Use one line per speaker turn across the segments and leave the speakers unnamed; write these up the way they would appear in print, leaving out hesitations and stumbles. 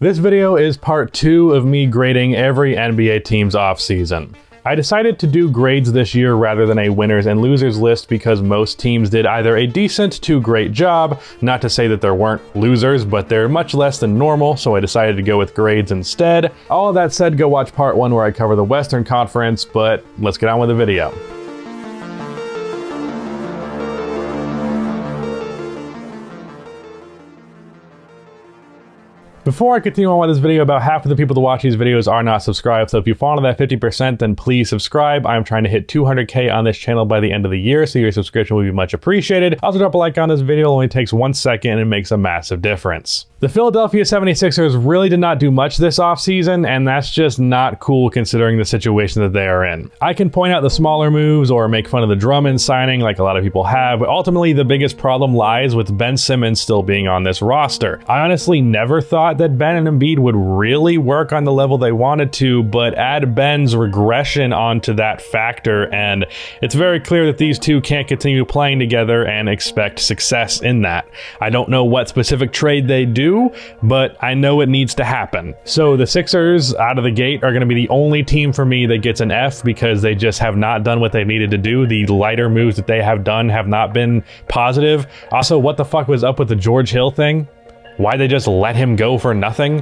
This video is part 2 of me grading every NBA team's offseason. I decided to do grades this year rather than a winners and losers list because most teams did either a decent to great job, not to say that there weren't losers, but they're much less than normal, so I decided to go with grades instead. All of that said, go watch part 1 where I cover the Western Conference, but let's get on with the video. Before I continue on with this video, about half of the people that watch these videos are not subscribed, so if you fall into that 50%, then please subscribe. I'm trying to hit 200K on this channel by the end of the year, so your subscription will be much appreciated. Also drop a like on this video, it only takes 1 second and it makes a massive difference. The Philadelphia 76ers really did not do much this offseason, and that's just not cool considering the situation that they are in. I can point out the smaller moves or make fun of the Drummond signing like a lot of people have, but ultimately the biggest problem lies with Ben Simmons still being on this roster. I honestly never thought that Ben and Embiid would really work on the level they wanted to, but add Ben's regression onto that factor, and it's very clear that these two can't continue playing together and expect success in that. I don't know what specific trade they do, but I know it needs to happen. So the Sixers out of the gate are going to be the only team for me that gets an F because they just have not done what they needed to do. The lighter moves that they have done have not been positive. Also, what the fuck was up with the George Hill thing? Why they just let him go for nothing?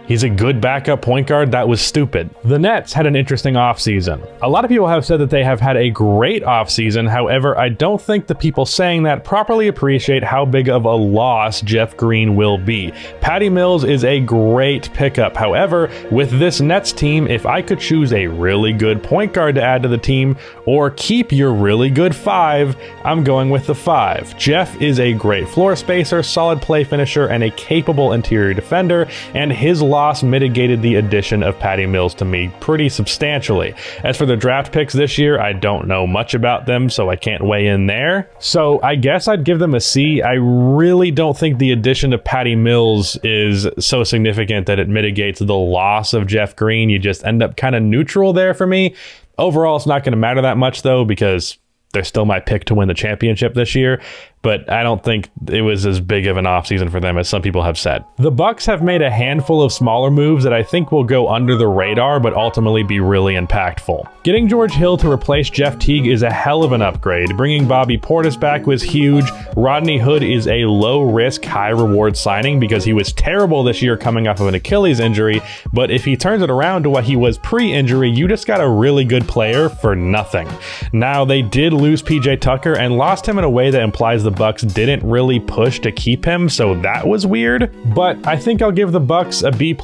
He's a good backup point guard. That was stupid. The Nets had an interesting offseason. A lot of people have said that they have had a great offseason. However, I don't think the people saying that properly appreciate how big of a loss Jeff Green will be. Patty Mills is a great pickup. However, with this Nets team, if I could choose a really good point guard to add to the team or keep your really good 5, I'm going with the 5. Jeff is a great floor spacer, solid play finisher, and a capable interior defender, and his loss mitigated the addition of Patty Mills to me pretty substantially. As for the draft picks this year, I don't know much about them, so I can't weigh in there. So I guess I'd give them a C. I really don't think the addition of Patty Mills is so significant that it mitigates the loss of Jeff Green. You just end up kind of neutral there for me. Overall, it's not going to matter that much though, because they're still my pick to win the championship this year, but I don't think it was as big of an offseason for them as some people have said. The Bucks have made a handful of smaller moves that I think will go under the radar, but ultimately be really impactful. Getting George Hill to replace Jeff Teague is a hell of an upgrade. Bringing Bobby Portis back was huge. Rodney Hood is a low-risk, high-reward signing because he was terrible this year coming off of an Achilles injury, but if he turns it around to what he was pre-injury, you just got a really good player for nothing. Now, they did lose PJ Tucker and lost him in a way that implies the Bucks didn't really push to keep him, so that was weird. But I think I'll give the Bucks a B+.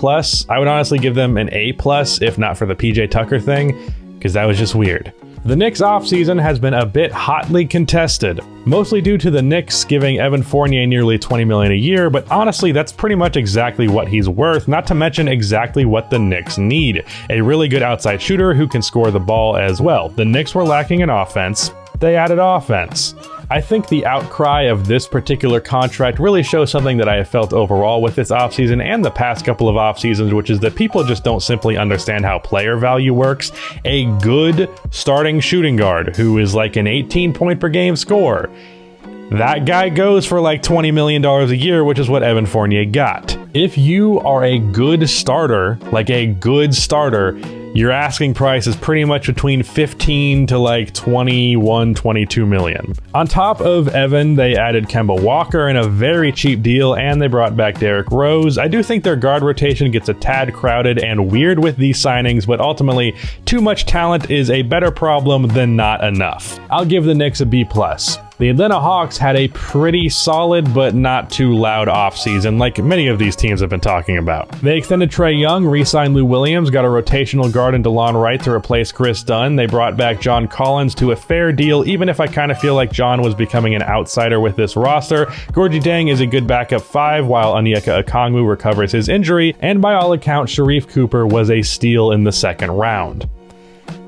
I would honestly give them an A+, if not for the PJ Tucker thing, because that was just weird. The Knicks offseason has been a bit hotly contested, mostly due to the Knicks giving Evan Fournier nearly $20 million a year, but honestly, that's pretty much exactly what he's worth, not to mention exactly what the Knicks need. A really good outside shooter who can score the ball as well. The Knicks were lacking in offense. They added offense. I think the outcry of this particular contract really shows something that I have felt overall with this offseason and the past couple of offseasons, which is that people just don't simply understand how player value works. A good starting shooting guard who is like an 18 point per game scorer, that guy goes for like $20 million a year, which is what Evan Fournier got. If you are a good starter, your asking price is pretty much between 15 to like 21, 22 million. On top of Evan, they added Kemba Walker in a very cheap deal, and they brought back Derrick Rose. I do think their guard rotation gets a tad crowded and weird with these signings, but ultimately, too much talent is a better problem than not enough. I'll give the Knicks a B+. The Atlanta Hawks had a pretty solid but not too loud offseason, like many of these teams have been talking about. They extended Trae Young, re-signed Lou Williams, got a rotational guard in DeLon Wright to replace Chris Dunn. They brought back John Collins to a fair deal, even if I kind of feel like John was becoming an outsider with this roster. Gorgie Dang is a good backup 5, while Onyeka Okongwu recovers his injury, and by all accounts, Sharif Cooper was a steal in the second round.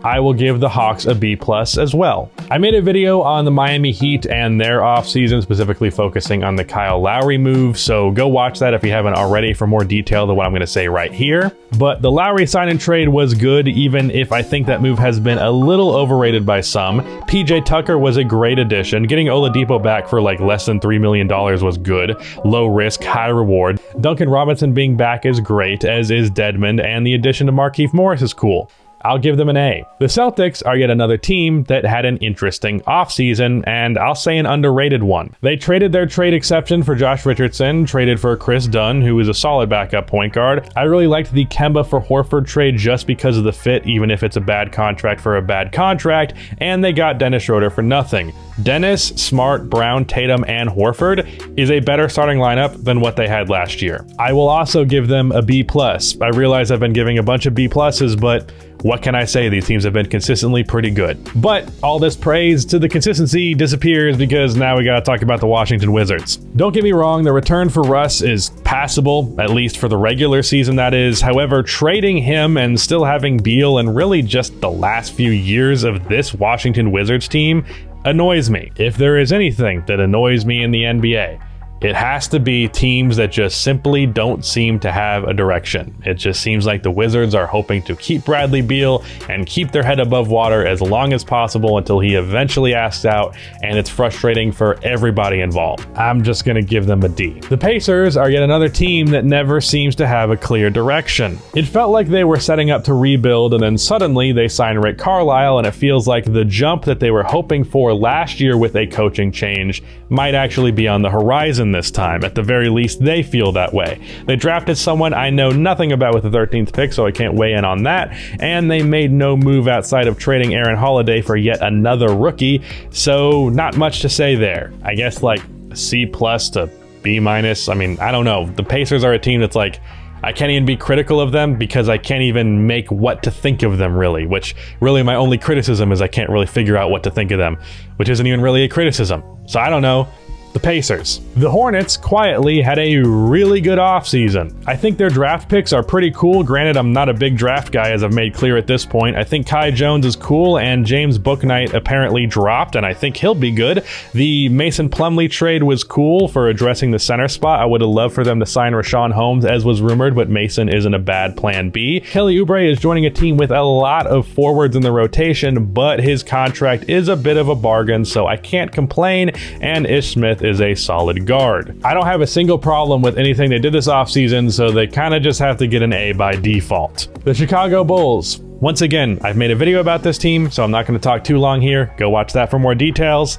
I will give the Hawks a B+ as well. I made a video on the Miami Heat and their offseason, specifically focusing on the Kyle Lowry move, so go watch that if you haven't already for more detail than what I'm going to say right here. But the Lowry sign and trade was good, even if I think that move has been a little overrated by some. PJ Tucker was a great addition. Getting Oladipo back for like less than $3 million was good. Low risk, high reward. Duncan Robinson being back is great, as is Dedmon, and the addition to Markieff Morris is cool. I'll give them an A. The Celtics are yet another team that had an interesting offseason, and I'll say an underrated one. They traded their trade exception for Josh Richardson, traded for Chris Dunn, who is a solid backup point guard. I really liked the Kemba for Horford trade just because of the fit, even if it's a bad contract for a bad contract, and they got Dennis Schroeder for nothing. Dennis, Smart, Brown, Tatum, and Horford is a better starting lineup than what they had last year. I will also give them a B+. I realize I've been giving a bunch of B+, but what can I say? These teams have been consistently pretty good. But all this praise to the consistency disappears because now we gotta talk about the Washington Wizards. Don't get me wrong, the return for Russ is passable, at least for the regular season that is. However, trading him and still having Beal and really just the last few years of this Washington Wizards team annoys me. If there is anything that annoys me in the NBA, it has to be teams that just simply don't seem to have a direction. It just seems like the Wizards are hoping to keep Bradley Beal and keep their head above water as long as possible until he eventually asks out, and it's frustrating for everybody involved. I'm just gonna give them a D. The Pacers are yet another team that never seems to have a clear direction. It felt like they were setting up to rebuild, and then suddenly they signed Rick Carlisle, and it feels like the jump that they were hoping for last year with a coaching change might actually be on the horizon this time. At the very least, they feel that way. They drafted someone I know nothing about with the 13th pick, so I can't weigh in on that, and they made no move outside of trading Aaron Holiday for yet another rookie, so not much to say there. I guess like C+ to B-. I mean, I don't know. The Pacers are a team that's like, I can't even be critical of them because I can't even make what to think of them really, which really my only criticism is I can't really figure out what to think of them, which isn't even really a criticism. So I don't know. The Pacers. The Hornets quietly had a really good offseason. I think their draft picks are pretty cool. Granted, I'm not a big draft guy, as I've made clear at this point. I think Kai Jones is cool, and James Bouknight apparently dropped, and I think he'll be good. The Mason Plumlee trade was cool for addressing the center spot. I would have loved for them to sign Rashawn Holmes, as was rumored, but Mason isn't a bad plan B. Kelly Oubre is joining a team with a lot of forwards in the rotation, but his contract is a bit of a bargain, so I can't complain, and Ish Smith is a solid guard. I don't have a single problem with anything they did this offseason, so they kind of just have to get an A by default. The Chicago Bulls. Once again, I've made a video about this team, so I'm not going to talk too long here. Go watch that for more details.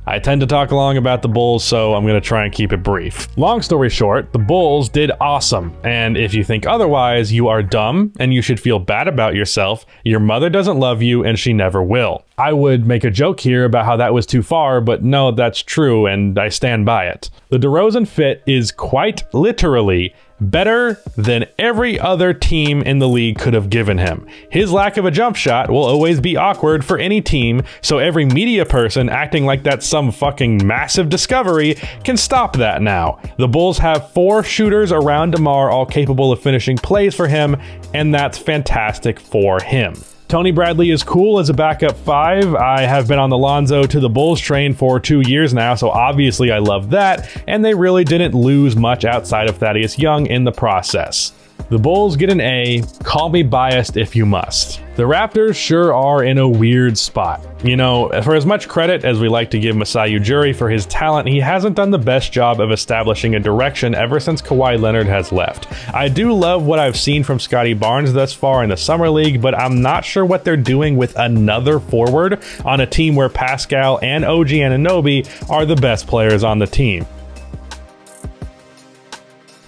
I tend to talk long about the Bulls, so I'm going to try and keep it brief. Long story short, the Bulls did awesome, and if you think otherwise, you are dumb and you should feel bad about yourself. Your mother doesn't love you and she never will. I would make a joke here about how that was too far, but no, that's true and I stand by it. The DeRozan fit is quite literally better than every other team in the league could have given him. His lack of a jump shot will always be awkward for any team, so every media person acting like that's some fucking massive discovery can stop that now. The Bulls have 4 shooters around DeMar, all capable of finishing plays for him, and that's fantastic for him. Tony Bradley is cool as a backup 5. I have been on the Lonzo to the Bulls train for 2 years now, so obviously I love that, and they really didn't lose much outside of Thaddeus Young in the process. The Bulls get an A. Call me biased if you must. The Raptors sure are in a weird spot. You know, for as much credit as we like to give Masai Ujiri for his talent, he hasn't done the best job of establishing a direction ever since Kawhi Leonard has left. I do love what I've seen from Scotty Barnes thus far in the Summer League, but I'm not sure what they're doing with another forward on a team where Pascal and OG Anunoby are the best players on the team.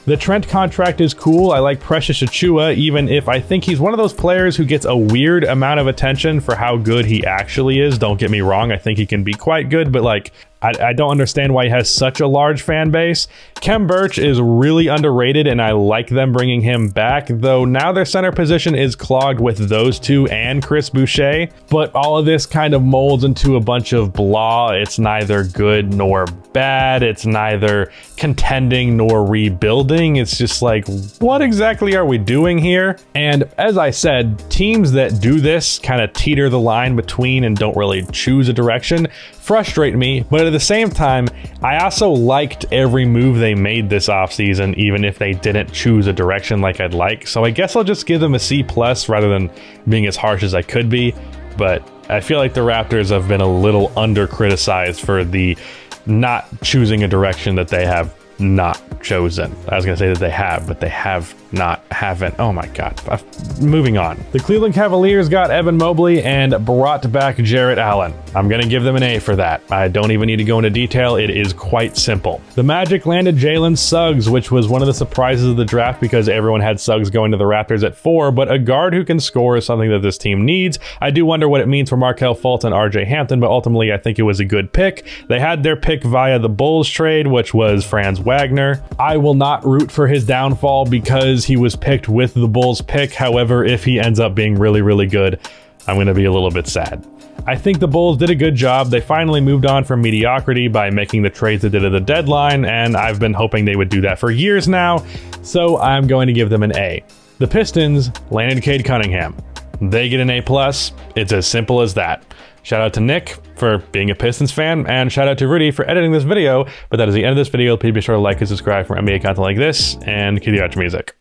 The Trent contract is cool. I like Precious Achiuwa, even if I think he's one of those players who gets a weird amount of attention for how good he actually is. Don't get me wrong, I think he can be quite good, but like, I don't understand why he has such a large fan base. Khem Birch is really underrated, and I like them bringing him back, though now their center position is clogged with those two and Chris Boucher. But all of this kind of molds into a bunch of blah. It's neither good nor bad. It's neither contending nor rebuilding. It's just like, what exactly are we doing here? And as I said, teams that do this kind of teeter the line between and don't really choose a direction frustrate me, but at the same time, I also liked every move they made this offseason, even if they didn't choose a direction like I'd like. So I guess I'll just give them a C+ rather than being as harsh as I could be. But I feel like the Raptors have been a little under-criticized for the not choosing a direction that they have not chosen. I was gonna say that they have, but they haven't. Oh my God. Moving on. The Cleveland Cavaliers got Evan Mobley and brought back Jarrett Allen. I'm gonna give them an A for that. I don't even need to go into detail. It is quite simple. The Magic landed Jalen Suggs, which was one of the surprises of the draft because everyone had Suggs going to the Raptors at 4, but a guard who can score is something that this team needs. I do wonder what it means for Markelle Fultz and RJ Hampton, but ultimately I think it was a good pick. They had their pick via the Bulls trade, which was Franz Wagner. I will not root for his downfall because he was picked with the Bulls pick. However, if he ends up being really, really good, I'm going to be a little bit sad. I think the Bulls did a good job. They finally moved on from mediocrity by making the trades they did at the deadline, and I've been hoping they would do that for years now, so I'm going to give them an A. The Pistons landed Cade Cunningham. They get an A+. It's as simple as that. Shout out to Nick for being a Pistons fan, and shout out to Rudy for editing this video. But that is the end of this video. Please be sure to like and subscribe for NBA content like this, and cue the outro music.